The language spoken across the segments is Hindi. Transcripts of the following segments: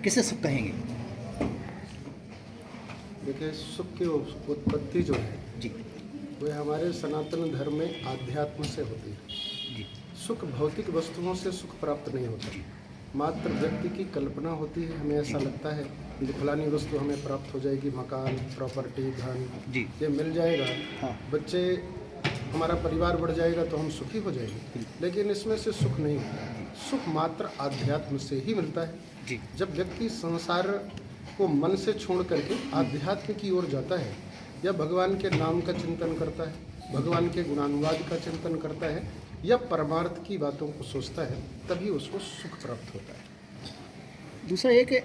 किसे सुख कहेंगे? देखिए, सुख की उत्पत्ति जो है जी वह हमारे सनातन धर्म में आध्यात्म से होती है। जी सुख भौतिक वस्तुओं से सुख प्राप्त नहीं होता, मात्र व्यक्ति की कल्पना होती है। हमें ऐसा लगता है कि फलानी वस्तु हमें प्राप्त हो जाएगी, मकान, प्रॉपर्टी, धन, जी ये मिल जाएगा, हाँ बच्चे, हमारा परिवार बढ़ जाएगा तो हम सुखी हो जाएंगे। लेकिन इसमें से सुख नहीं होता। सुख मात्र आध्यात्म से ही मिलता है। जी जब व्यक्ति संसार को मन से छोड़ करके आध्यात्म की ओर जाता है या भगवान के नाम का चिंतन करता है, भगवान के गुणानुवाद का चिंतन करता है या परमार्थ की बातों को सोचता है, तभी उसको सुख प्राप्त होता है। दूसरा ये कि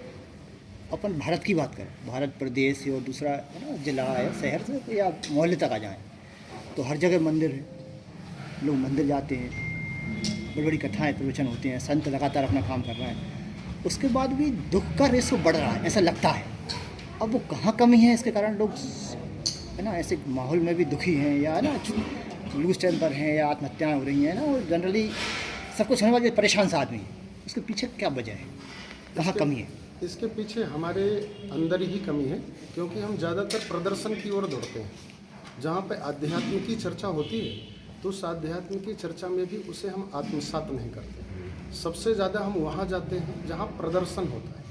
अपन भारत की बात करें, भारत प्रदेश और दूसरा है ना जिला है, शहर से या मोहल्ले तक आ जाएं तो हर जगह मंदिर है, लोग मंदिर जाते हैं, बड़ी बड़ी कथाएं प्रवचन होते हैं, संत लगातार अपना काम कर रहे हैं, उसके बाद भी दुख का रेशो बढ़ रहा है, ऐसा लगता है। अब वो कहाँ कमी है, इसके कारण लोग है ना ऐसे माहौल में भी दुखी हैं या है ना लूज टेम्पर हैं या आत्महत्याएं हो रही हैं ना, और जनरली सब कुछ होने वाले परेशान सा आदमी है, उसके पीछे क्या वजह है, कहाँ कमी है? इसके पीछे हमारे अंदर ही कमी है, क्योंकि हम ज़्यादातर प्रदर्शन की ओर दौड़ते हैं। जहाँ पे आध्यात्म की चर्चा होती है तो उस आध्यात्म की चर्चा में भी उसे हम आत्मसात नहीं करते। सबसे ज़्यादा हम वहाँ जाते हैं जहाँ प्रदर्शन होता है,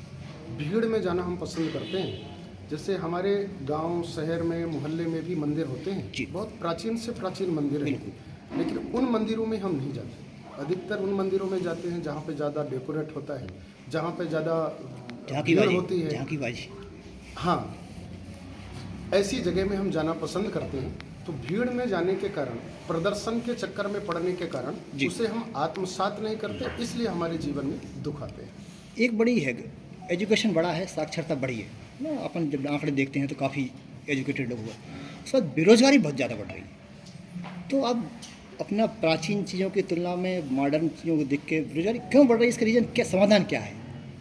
भीड़ में जाना हम पसंद करते हैं। जैसे हमारे गांव, शहर में, मोहल्ले में भी मंदिर होते हैं, बहुत प्राचीन से प्राचीन मंदिर हैं, लेकिन उन मंदिरों में हम नहीं जाते। अधिकतर उन मंदिरों में जाते हैं जहाँ पे ज़्यादा डेकोरेट होता है, जहाँ पे ज़्यादा भीड़ होती है, झांकीबाजी। हाँ, ऐसी जगह में हम जाना पसंद करते हैं। तो भीड़ में जाने के कारण, प्रदर्शन के चक्कर में पड़ने के कारण उसे हम आत्मसात नहीं करते, इसलिए हमारे जीवन में दुख आते हैं। एक बड़ी है, एजुकेशन बड़ा है, साक्षरता बड़ी है ना, अपन जब आंकड़े देखते हैं तो काफ़ी एजुकेटेड लोग हुआ, उस वक्त बेरोजगारी बहुत ज़्यादा बढ़ रही है। तो अब अपना प्राचीन चीज़ों की तुलना में मॉडर्न चीज़ों को देख के बेरोजगारी क्यों बढ़ रही है, इसका रीज़न क्या, समाधान क्या है?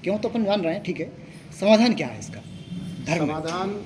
क्यों तो अपन जान रहे हैं, ठीक है, समाधान क्या है इसका? धर्म समाधान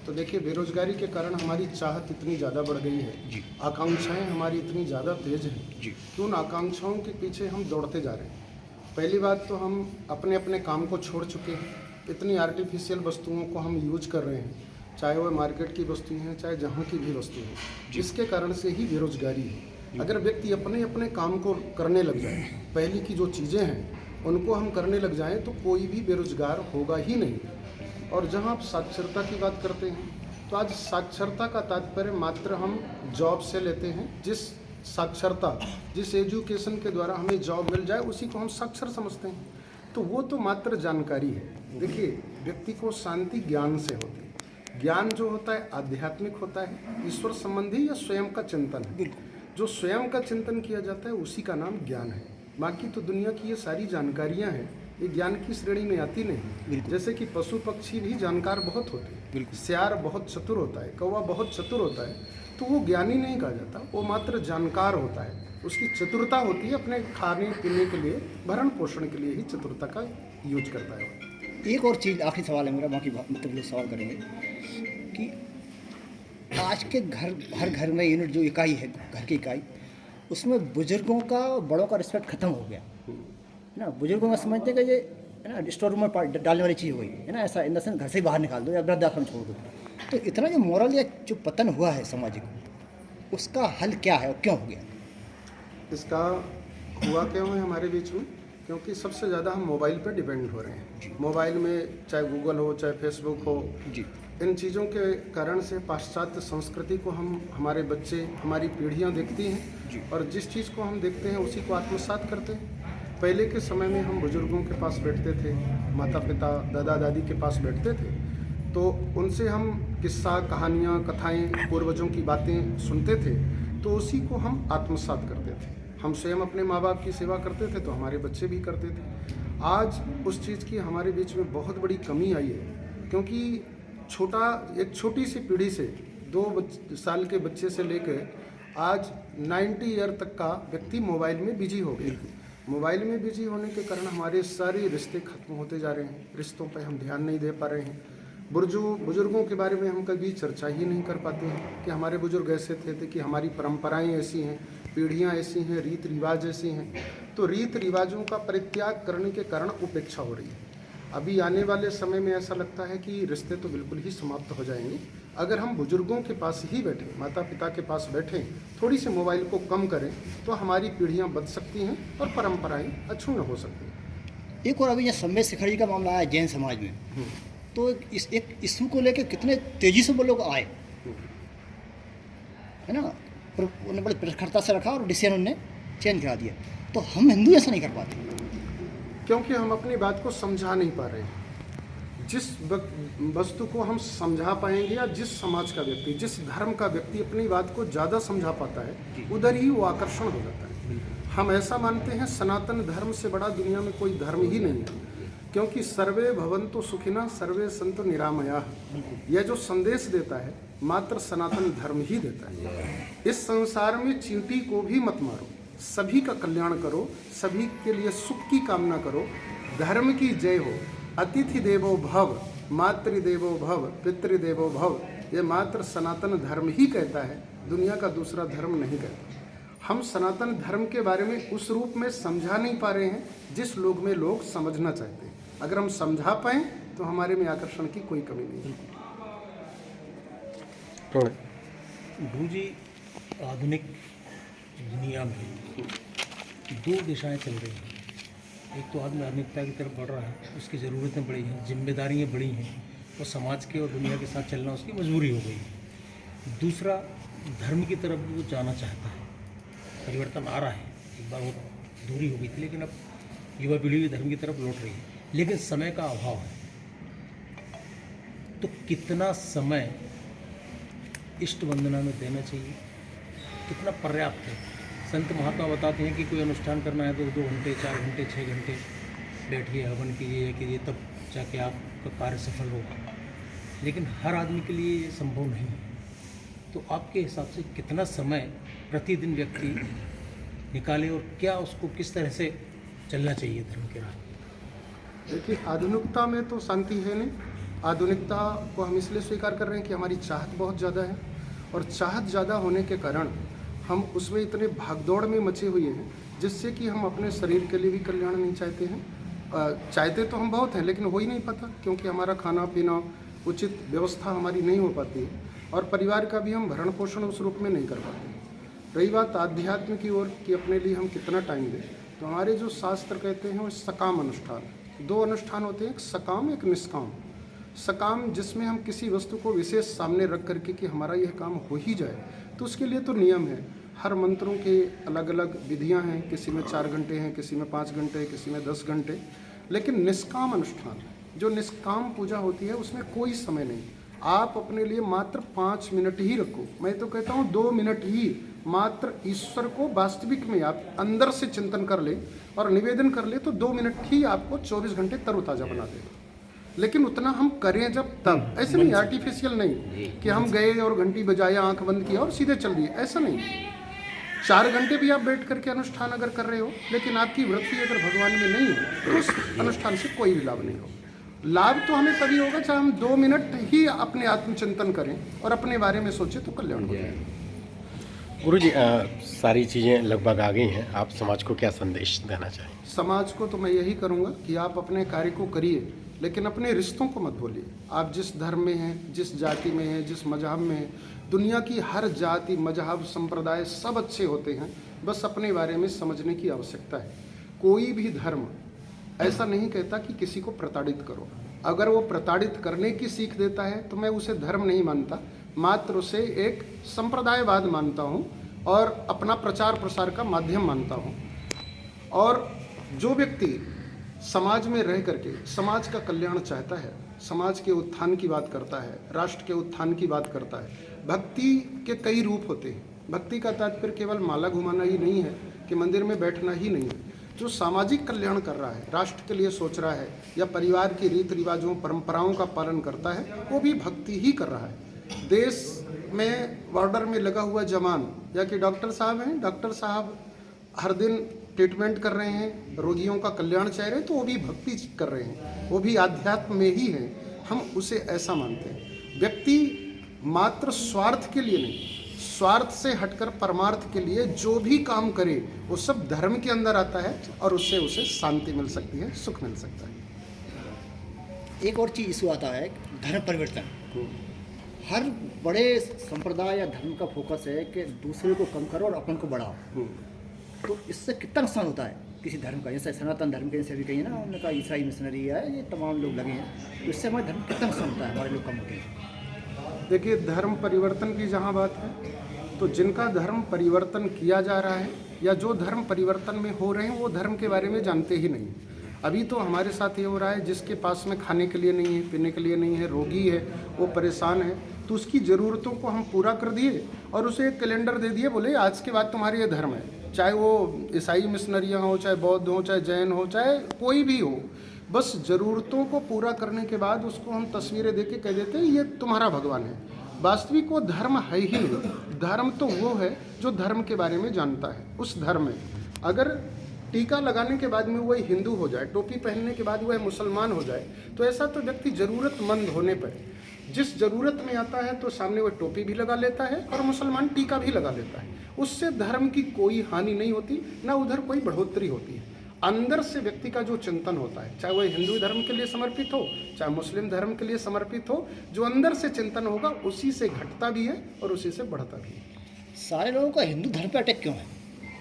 तो देखिए, बेरोजगारी के कारण हमारी चाहत इतनी ज़्यादा बढ़ गई है जी, आकांक्षाएं हमारी इतनी ज़्यादा तेज हैं जी, कि उन आकांक्षाओं के पीछे हम दौड़ते जा रहे हैं। पहली बात तो हम अपने अपने काम को छोड़ चुके हैं, इतनी आर्टिफिशियल वस्तुओं को हम यूज कर रहे हैं, चाहे वह मार्केट की वस्तुएं हैं, चाहे जहाँ की भी वस्तु हैं, जिसके कारण से ही बेरोजगारी है। अगर व्यक्ति अपने अपने काम को करने लग जाए, पहली की जो चीज़ें हैं उनको हम करने लग जाएं, तो कोई भी बेरोजगार होगा ही नहीं। और जहाँ आप साक्षरता की बात करते हैं, तो आज साक्षरता का तात्पर्य मात्र हम जॉब से लेते हैं। जिस साक्षरता, जिस एजुकेशन के द्वारा हमें जॉब मिल जाए, उसी को हम साक्षर समझते हैं। तो वो तो मात्र जानकारी है। देखिए, व्यक्ति को शांति ज्ञान से होती है। ज्ञान जो होता है आध्यात्मिक होता है, ईश्वर संबंधी या स्वयं का चिंतन है। जो स्वयं का चिंतन किया जाता है उसी का नाम ज्ञान है। बाकी तो दुनिया की ये सारी जानकारियाँ हैं, ये ज्ञान की श्रेणी में आती नहीं। जैसे कि पशु पक्षी भी जानकार बहुत होते हैं, सियार बहुत चतुर होता है, कौवा बहुत चतुर होता है, तो वो ज्ञानी नहीं कहा जाता, वो मात्र जानकार होता है। उसकी चतुरता होती है अपने खाने पीने के लिए, भरण पोषण के लिए ही चतुरता का यूज करता है। एक और चीज़, आखिरी सवाल है मेरा, बाकी मतलब लोग सवाल करेंगे कि आज के घर, हर घर में यूनिट जो इकाई है, घर की इकाई, उसमें बुजुर्गों का, बड़ों का रिस्पेक्ट खत्म हो गया ना। बुजुर्गों का समझते हैं कि ये है ना, स्टोर रूम में डालने वाली चीज़ हो गई, है ना, ऐसा इन द सेंस घर से ही बाहर निकाल दो या वृद्धाश्रम छोड़ दो। तो इतना जो मॉरल या जो पतन हुआ है सामाजिक, उसका हल क्या है और क्यों हो गया? इसका हुआ क्यों है हमारे बीच में? क्योंकि सबसे ज़्यादा हम मोबाइल पर डिपेंड हो रहे हैं। मोबाइल में चाहे गूगल हो, चाहे फेसबुक हो, जी इन चीज़ों के कारण से पाश्चात्य संस्कृति को हमारे बच्चे, हमारी पीढ़ियां देखती जी। हैं और जिस चीज़ को हम देखते हैं उसी को आत्मसात करते हैं। पहले के समय में हम बुजुर्गों के पास बैठते थे, माता पिता दादा दादी के पास बैठते थे, तो उनसे हम किस्सा कहानियाँ कथाएँ पूर्वजों की बातें सुनते थे, तो उसी को हम आत्मसात करते थे। हम स्वयं अपने माँ बाप की सेवा करते थे तो हमारे बच्चे भी करते थे। आज उस चीज़ की हमारे बीच में बहुत बड़ी कमी आई है, क्योंकि एक छोटी सी पीढ़ी से 2 साल के बच्चे से लेकर आज 90 ईयर तक का व्यक्ति मोबाइल में बिजी हो गया। मोबाइल में बिजी होने के कारण हमारे सारे रिश्ते खत्म होते जा रहे हैं, रिश्तों पर हम ध्यान नहीं दे पा रहे हैं। बुजुर्गों के बारे में हम कभी चर्चा ही नहीं कर पाते हैं कि हमारे बुजुर्ग ऐसे थे कि हमारी परंपराएं ऐसी हैं, पीढ़ियां ऐसी हैं, रीत रिवाज ऐसी हैं। तो रीत रिवाजों का परित्याग करने के कारण उपेक्षा हो रही है। अभी आने वाले समय में ऐसा लगता है कि रिश्ते तो बिल्कुल ही समाप्त हो जाएंगे अगर हम बुजुर्गों के पास ही बैठें, माता पिता के पास बैठें, थोड़ी सी मोबाइल को कम करें, तो हमारी पीढ़ियां बच सकती हैं और परंपराएं अक्षुण्ण हो सकती हैं। एक और अभी ये सम्मेद शिखर जी का मामला आया जैन समाज में, तो एक इशू को लेकर कितने तेजी से वो लोग आए, है ना, उन्होंने बड़ी प्रखरता से रखा और डिसीजन उन्होंने चेंज करा दिया। तो हम हिंदू ऐसा नहीं कर पाते क्योंकि हम अपनी बात को समझा नहीं पा रहे हैं। जिस वस्तु को हम समझा पाएंगे या जिस समाज का व्यक्ति, जिस धर्म का व्यक्ति अपनी बात को ज़्यादा समझा पाता है, उधर ही वो आकर्षण हो जाता है। हम ऐसा मानते हैं सनातन धर्म से बड़ा दुनिया में कोई धर्म ही नहीं है, क्योंकि सर्वे भवन्तु सुखिनः सर्वे सन्तु निरामयाः, यह जो संदेश देता है मात्र सनातन धर्म ही देता है। इस संसार में चींटी को भी मत मारो, सभी का कल्याण करो, सभी के लिए सुख की कामना करो, धर्म की जय हो, अतिथि देवो भव, मातृदेवो भव, पितृदेवो भव, ये मात्र सनातन धर्म ही कहता है, दुनिया का दूसरा धर्म नहीं कहता। हम सनातन धर्म के बारे में उस रूप में समझा नहीं पा रहे हैं जिस लोग में लोग समझना चाहते हैं। अगर हम समझा पाएँ तो हमारे में आकर्षण की कोई कमी नहीं है। गुरु जी, आधुनिक दुनिया में 2 दिशाएं चल रही हैं। एक तो आदमी आधुनिकता की तरफ बढ़ रहा है, उसकी ज़रूरतें बड़ी हैं, जिम्मेदारियां बड़ी हैं और समाज के और दुनिया के साथ चलना उसकी मजबूरी हो गई है। दूसरा, धर्म की तरफ भी वो जाना चाहता है, परिवर्तन आ रहा है। एक बार वो दूरी हो गई थी, लेकिन अब युवा पीढ़ी भी धर्म की तरफ लौट रही है, लेकिन समय का अभाव है। तो कितना समय इष्ट वंदना में देना चाहिए, कितना पर्याप्त है? संत महात्मा बताते हैं कि कोई अनुष्ठान करना है तो 2 घंटे, 4 घंटे, 6 घंटे बैठिए, हवन कीजिए, तब जाके आपका कार्य सफल होगा। लेकिन हर आदमी के लिए ये संभव नहीं है। तो आपके हिसाब से कितना समय प्रतिदिन व्यक्ति निकाले और क्या उसको किस तरह से चलना चाहिए धर्म के राह? देखिए, आधुनिकता में तो शांति है नहीं। आधुनिकता को हम इसलिए स्वीकार कर रहे हैं कि हमारी चाहत बहुत ज़्यादा है, और चाहत ज़्यादा होने के कारण हम उसमें इतने भागदौड़ में मचे हुए हैं, जिससे कि हम अपने शरीर के लिए भी कल्याण नहीं चाहते हैं। चाहते तो हम बहुत हैं, लेकिन हो ही नहीं पाता, क्योंकि हमारा खाना पीना उचित व्यवस्था हमारी नहीं हो पाती है, और परिवार का भी हम भरण पोषण उस रूप में नहीं कर पाते। रही बात आध्यात्म की ओर कि अपने लिए हम कितना टाइम दें, तो हमारे जो शास्त्र कहते हैं वो सकाम अनुष्ठान, 2 अनुष्ठान होते हैं, एक सकाम एक निष्काम। सकाम जिसमें हम किसी वस्तु को विशेष सामने रख करके कि हमारा यह काम हो ही जाए, तो उसके लिए तो नियम है। हर मंत्रों के अलग अलग विधियां हैं, किसी में 4 घंटे हैं, किसी में 5 घंटे, किसी में 10 घंटे। लेकिन निष्काम अनुष्ठान, जो निष्काम पूजा होती है, उसमें कोई समय नहीं। आप अपने लिए मात्र 5 मिनट ही रखो। मैं तो कहता हूँ 2 मिनट ही मात्र ईश्वर को वास्तविक में आप अंदर से चिंतन कर ले और निवेदन कर ले, तो 2 मिनट ही आपको 24 घंटे तरोताज़ा बना देगा। लेकिन उतना हम करें जब तब, ऐसे नहीं आर्टिफिशियल नहीं कि हम गए और घंटी बजाया, आंख बंद किया और सीधे चल दिए, ऐसा नहीं। 4 घंटे भी आप बैठ करके अनुष्ठान अगर कर रहे हो, लेकिन आपकी वृत्ति अगर भगवान में नहीं है, तो उस अनुष्ठान से कोई भी लाभ नहीं होगा। लाभ तो हमें तभी होगा चाहे हम 2 मिनट ही अपने आत्मचिंतन करें और अपने बारे में सोचें, तो कल्याण हो जाएगा। गुरु जी, सारी चीज़ें लगभग आ गई हैं, आप समाज को क्या संदेश देना चाहेंगे? समाज को तो मैं यही करूँगा कि आप अपने कार्य को करिए, लेकिन अपने रिश्तों को मत भूलिए। आप जिस धर्म में हैं, जिस जाति में हैं, जिस मजहब में हैं, दुनिया की हर जाति, मजहब, संप्रदाय सब अच्छे होते हैं, बस अपने बारे में समझने की आवश्यकता है। कोई भी धर्म ऐसा नहीं कहता कि किसी को प्रताड़ित करो। अगर वो प्रताड़ित करने की सीख देता है तो मैं उसे धर्म नहीं मानता, मात्र उसे एक संप्रदायवाद मानता हूँ और अपना प्रचार प्रसार का माध्यम मानता हूँ। और जो व्यक्ति समाज में रह करके समाज का कल्याण चाहता है, समाज के उत्थान की बात करता है, राष्ट्र के उत्थान की बात करता है, भक्ति के कई रूप होते हैं। भक्ति का तात्पर्य केवल माला घुमाना ही नहीं है कि मंदिर में बैठना ही नहीं है। जो सामाजिक कल्याण कर रहा है, राष्ट्र के लिए सोच रहा है या परिवार के रीति रिवाजों, परंपराओं का पालन करता है, वो भी भक्ति ही कर रहा है। देश में बॉर्डर में लगा हुआ जवान या कि डॉक्टर साहब हैं, डॉक्टर साहब हर दिन ट्रीटमेंट कर रहे हैं, रोगियों का कल्याण चाह रहे हैं, तो वो भी भक्ति कर रहे हैं, वो भी आध्यात्म में ही हैं। हम उसे ऐसा मानते हैं। व्यक्ति मात्र स्वार्थ के लिए नहीं, स्वार्थ से हटकर परमार्थ के लिए जो भी काम करे वो सब धर्म के अंदर आता है और उससे उसे शांति मिल सकती है, सुख मिल सकता है। एक और चीज़ इशू आता है, धर्म परिवर्तन। हर बड़े संप्रदाय या धर्म का फोकस है कि दूसरे को कम करो और अपन को बढ़ाओ। तो इससे कितना नुकसान होता है किसी धर्म का? जैसे सनातन धर्म के जैसे भी कहिए ना, उन्होंने कहा ईसाई मिशनरी है, ये तमाम लोग लगे हैं, तो इससे हमारे धर्म कितना नुकसान होता है, हमारे लोग कम होते हैं। देखिए, धर्म परिवर्तन की जहाँ बात है, तो जिनका धर्म परिवर्तन किया जा रहा है या जो धर्म परिवर्तन में हो रहे हैं वो धर्म के बारे में जानते ही नहीं। अभी तो हमारे साथ ये हो रहा है, जिसके पास में खाने के लिए नहीं है, पीने के लिए नहीं है, रोगी है, वो परेशान है, तो उसकी ज़रूरतों को हम पूरा कर दिए और उसे एक कैलेंडर दे दिए, बोले आज के बाद तुम्हारे ये धर्म है। चाहे वो ईसाई मिशनरियाँ हो, चाहे बौद्ध हो, चाहे जैन हो, चाहे कोई भी हो, बस ज़रूरतों को पूरा करने के बाद उसको हम तस्वीरें दे के कह देते हैं ये तुम्हारा भगवान है। वास्तविक वो धर्म है ही नहीं। धर्म तो वो है जो धर्म के बारे में जानता है। उस धर्म में अगर टीका लगाने के बाद में वह हिंदू हो जाए, टोपी पहनने के बाद वह मुसलमान हो जाए, तो ऐसा तो व्यक्ति ज़रूरतमंद होने पर जिस ज़रूरत में आता है तो सामने वह टोपी भी लगा लेता है और मुसलमान टीका भी लगा लेता है। उससे धर्म की कोई हानि नहीं होती, ना उधर कोई बढ़ोतरी होती है। अंदर से व्यक्ति का जो चिंतन होता है, चाहे वह हिंदू धर्म के लिए समर्पित हो, चाहे मुस्लिम धर्म के लिए समर्पित हो, जो अंदर से चिंतन होगा उसी से घटता भी है और उसी से बढ़ता भी है। सारे लोगों का हिंदू धर्म पर अटैक क्यों है?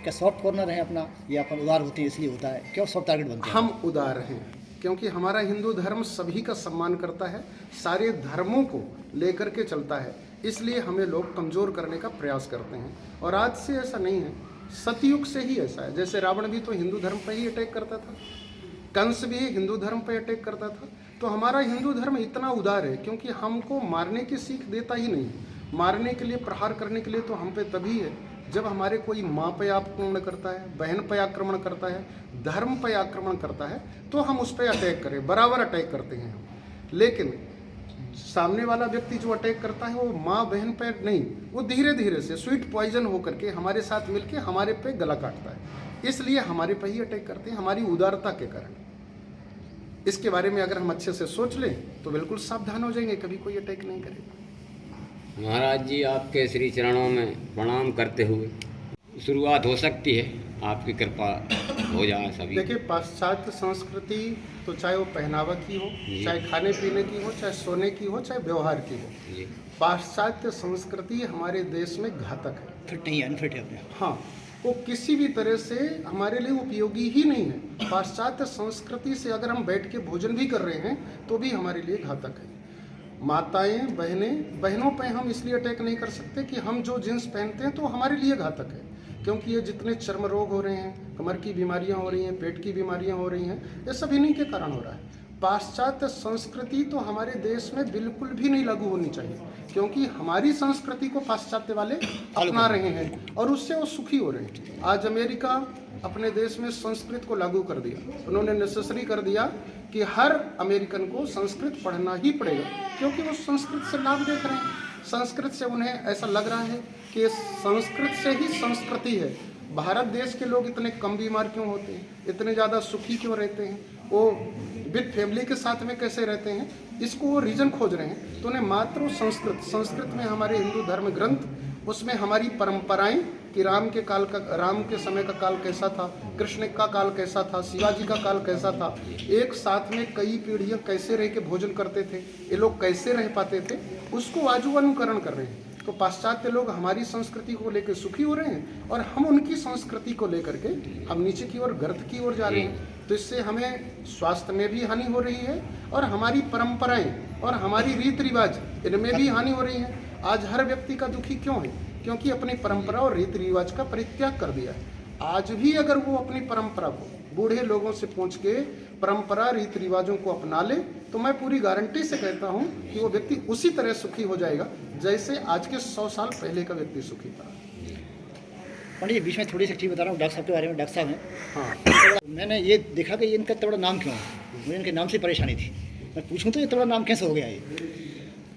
क्या सॉफ्ट कॉर्नर है अपना, या अपन उदार होते हैं इसलिए होता है? क्यों सॉफ्ट टारगेट बनते हैं? हम उदार हैं क्योंकि हमारा हिंदू धर्म सभी का सम्मान करता है, सारे धर्मों को लेकर के चलता है, इसलिए हमें लोग कमज़ोर करने का प्रयास करते हैं। और आज से ऐसा नहीं है, सतयुग से ही ऐसा है। जैसे रावण भी तो हिंदू धर्म पर ही अटैक करता था, कंस भी हिंदू धर्म पर अटैक करता था। तो हमारा हिंदू धर्म इतना उदार है क्योंकि हमको मारने की सीख देता ही नहीं। मारने के लिए, प्रहार करने के लिए तो हम पे तभी है जब हमारे कोई माँ पे आक्रमण करता है, बहन पे आक्रमण करता है, धर्म पे आक्रमण करता है, तो हम उस पर अटैक करें, बराबर अटैक करते हैं हम। लेकिन सामने वाला व्यक्ति जो अटैक करता है वो माँ बहन पे नहीं, वो धीरे धीरे से स्वीट पॉइजन होकर के हमारे साथ मिलके हमारे पे गला काटता है, इसलिए हमारे पे ही अटैक करते हैं, हमारी उदारता के कारण। इसके बारे में अगर हम अच्छे से सोच लें तो बिल्कुल सावधान हो जाएंगे, कभी कोई अटैक नहीं करेगा। महाराज जी, आपके श्री चरणों में प्रणाम करते हुए शुरुआत हो सकती है, आपकी कृपा हो जाए सभी। देखिए, पाश्चात्य संस्कृति तो चाहे वो पहनावा की हो, चाहे खाने पीने की हो, चाहे सोने की हो, चाहे व्यवहार की हो, पाश्चात्य संस्कृति हमारे देश में घातक है। फिट नहीं है, अनफिट है अपने। हाँ, वो किसी भी तरह से हमारे लिए उपयोगी ही नहीं है। पाश्चात्य संस्कृति से अगर हम बैठ के भोजन भी कर रहे हैं तो भी हमारे लिए घातक है। माताएं, बहनों पे हम इसलिए अटैक नहीं कर सकते कि हम जो जींस पहनते हैं तो हमारे लिए घातक है, क्योंकि ये जितने चर्म रोग हो रहे हैं, कमर की बीमारियां हो रही हैं, पेट की बीमारियां हो रही हैं, ये सब इन्हीं के कारण हो रहा है। पाश्चात्य संस्कृति तो हमारे देश में बिल्कुल भी नहीं लागू होनी चाहिए, क्योंकि हमारी संस्कृति को पाश्चात्य वाले अपना रहे हैं और उससे वो सुखी हो रहे हैं। आज अमेरिका अपने देश में संस्कृत को लागू कर दिया, उन्होंने नेसेसरी कर दिया कि हर अमेरिकन को संस्कृत पढ़ना ही पड़ेगा, क्योंकि वो संस्कृत से लाभ देख रहे हैं। संस्कृत से उन्हें ऐसा लग रहा है कि संस्कृत से ही संस्कृति है। भारत देश के लोग इतने कम बीमार क्यों होते हैं, इतने ज़्यादा सुखी क्यों रहते हैं, वो विद फैमिली के साथ में कैसे रहते हैं, इसको वो रीज़न खोज रहे हैं। तो उन्हें मात्र संस्कृत में हमारे हिंदू धर्म ग्रंथ, उसमें हमारी परंपराएं कि राम के समय का काल कैसा था, कृष्ण का काल कैसा था, शिवाजी का काल कैसा था, एक साथ में कई पीढ़ियां कैसे रह के भोजन करते थे, ये लोग कैसे रह पाते थे, उसको आज वो अनुकरण कर रहे हैं। तो पाश्चात्य लोग हमारी संस्कृति को लेकर सुखी हो रहे हैं और हम उनकी संस्कृति को लेकर के हम नीचे की ओर गर्त की ओर जा रहे हैं। तो इससे हमें स्वास्थ्य में भी हानि हो रही है और हमारी परंपराएं और हमारी रीति रिवाज इनमें भी हानि हो रही है। आज हर व्यक्ति का दुखी क्यों है? क्योंकि अपनी परंपरा और रीति रिवाज का परित्याग कर दिया है। आज भी अगर वो अपनी परंपरा को बूढ़े लोगों से पूछ के परंपरा रीति रिवाजों को अपना ले तो मैं पूरी गारंटी से कहता हूँ कि वो व्यक्ति उसी तरह सुखी हो जाएगा जैसे आज के 100 साल पहले का व्यक्ति सुखी था। पंडित जी, बीच में थोड़ी सी चीज़ बता रहा हूँ डॉक्टर साहब के बारे में। डॉक्टर साहब हैं, हाँ, मैंने ये देखा कि इनका इतना बड़ा नाम क्यों है। मुझे इनके नाम से परेशानी थी। मैं पूछूं तो ये इतना बड़ा नाम कैसे हो गया ये?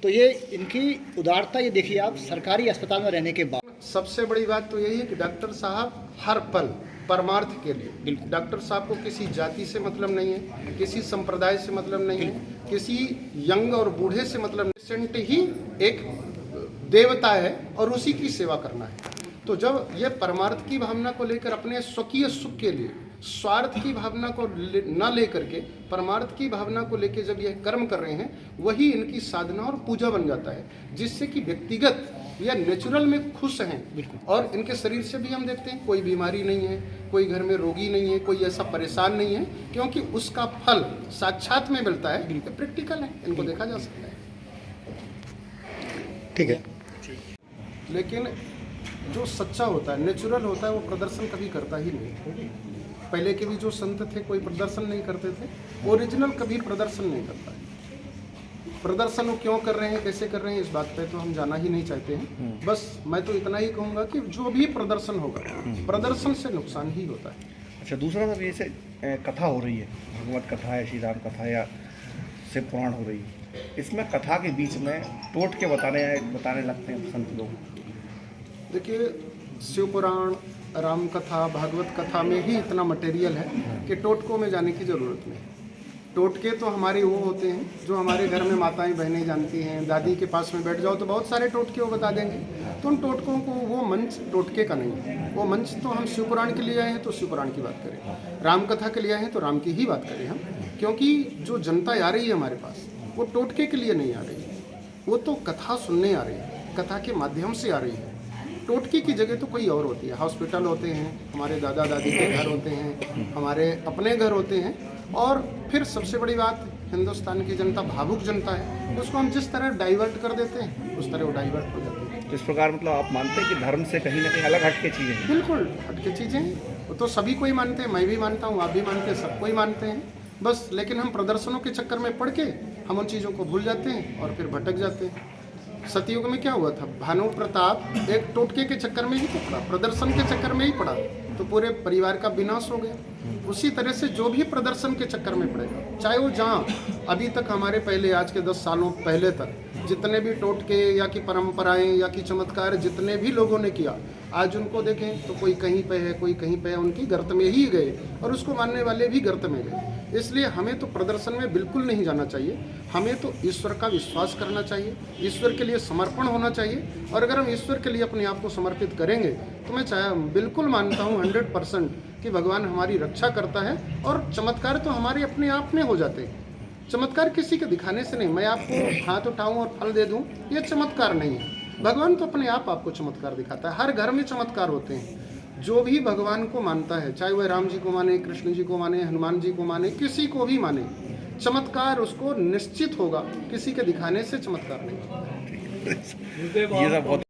तो ये इनकी उदारता, ये देखिए आप, सरकारी अस्पताल में रहने के बाद। सबसे बड़ी बात तो यही है कि डॉक्टर साहब हर पल परमार्थ के लिए, डॉक्टर साहब को किसी जाति से मतलब नहीं है, किसी संप्रदाय से मतलब नहीं है, किसी यंग और बूढ़े से मतलब नहीं। पेशेंट ही एक देवता है और उसी की सेवा करना है। तो जब ये परमार्थ की भावना को लेकर अपने स्वकीय सुख के लिए स्वार्थ की भावना को न लेकर के परमार्थ की भावना को लेकर जब ये कर्म कर रहे हैं, वही इनकी साधना और पूजा बन जाता है, जिससे कि व्यक्तिगत या नेचुरल में खुश हैं। और इनके शरीर से भी हम देखते हैं कोई बीमारी नहीं है, कोई घर में रोगी नहीं है, कोई ऐसा परेशान नहीं है, क्योंकि उसका फल साक्षात में मिलता है। प्रैक्टिकल है, इनको देखा जा सकता है। ठीक है। लेकिन जो सच्चा होता है, नेचुरल होता है, वो प्रदर्शन कभी करता ही नहीं। पहले के भी जो संत थे कोई प्रदर्शन नहीं करते थे, ओरिजिनल कभी प्रदर्शन नहीं करता है। प्रदर्शन वो क्यों कर रहे हैं, कैसे कर रहे हैं, इस बात पे तो हम जाना ही नहीं चाहते हैं। बस मैं तो इतना ही कहूँगा कि जो भी प्रदर्शन होगा, प्रदर्शन से नुकसान ही होता है। अच्छा, दूसरा सब ये से कथा हो रही है, भगवत कथा है, श्री राम कथा या शिव पुराण हो रही है, इसमें कथा के बीच में टोट के बताने लगते हैं संत लोग। देखिए, शिव पुराण, राम कथा, भागवत कथा में ही इतना मटेरियल है कि टोटकों में जाने की ज़रूरत नहीं। टोटके तो हमारे वो होते हैं जो हमारे घर में माताएं बहनें जानती हैं। दादी के पास में बैठ जाओ तो बहुत सारे टोटके वो बता देंगे। तो उन टोटकों को, वो मंच टोटके का नहीं है, वो मंच तो हम शिव पुराण के लिए आए हैं तो शिव पुराण की बात करें, राम कथा के लिए आए हैं तो राम की ही बात करें हम। क्योंकि जो जनता आ रही है हमारे पास, वो टोटके के लिए नहीं आ रही है, वो तो कथा सुनने आ रही है, कथा के माध्यम से आ रही है। टोटके की जगह तो कोई और होती है। हॉस्पिटल होते हैं, हमारे दादा दादी के घर होते हैं, हमारे अपने घर होते हैं। और फिर सबसे बड़ी बात, हिंदुस्तान की जनता भावुक जनता है, उसको हम जिस तरह डाइवर्ट कर देते हैं उस तरह वो डाइवर्ट हो जाते हैं। इस प्रकार मतलब आप मानते हैं कि धर्म से कहीं ना कहीं अलग हटके चीज़ें हैं? बिल्कुल हटके चीज़ें हैं, वो तो सभी कोई मानते हैं, मैं भी मानता हूँ, आप भी मानते हैं, सब कोई मानते हैं। बस लेकिन हम प्रदर्शनों के चक्कर में पड़ के हम उन चीज़ों को भूल जाते हैं और फिर भटक जाते हैं। सतयुग में क्या हुआ था, भानु प्रताप एक टोटके के चक्कर में ही तो पड़ा, प्रदर्शन के चक्कर में ही पड़ा, तो पूरे परिवार का विनाश हो गया। उसी तरह से जो भी प्रदर्शन के चक्कर में पड़ेगा, चाहे वो जहाँ अभी तक हमारे पहले, आज के 10 सालों पहले तक जितने भी टोटके या कि परंपराएं या कि चमत्कार जितने भी लोगों ने किया, आज उनको देखें तो कोई कहीं पे है, कोई कहीं पे है, उनकी गर्त में ही गए और उसको मानने वाले भी गर्त में गए। इसलिए हमें तो प्रदर्शन में बिल्कुल नहीं जाना चाहिए, हमें तो ईश्वर का विश्वास करना चाहिए, ईश्वर के लिए समर्पण होना चाहिए। और अगर हम ईश्वर के लिए अपने आप को समर्पित करेंगे तो मैं बिल्कुल मानता हूँ 100% कि भगवान हमारी रक्षा करता है। और चमत्कार तो हमारे अपने आप में हो जाते हैं। चमत्कार किसी के दिखाने से नहीं, मैं आपको हाथ उठाऊँ और फल दे दूँ, ये चमत्कार नहीं है। भगवान तो अपने आप आपको चमत्कार दिखाता है। हर घर में चमत्कार होते हैं। जो भी भगवान को मानता है, चाहे वह राम जी को माने, कृष्ण जी को माने, हनुमान जी को माने, किसी को भी माने, चमत्कार उसको निश्चित होगा, किसी के दिखाने से चमत्कार नहीं। ये सब बहुत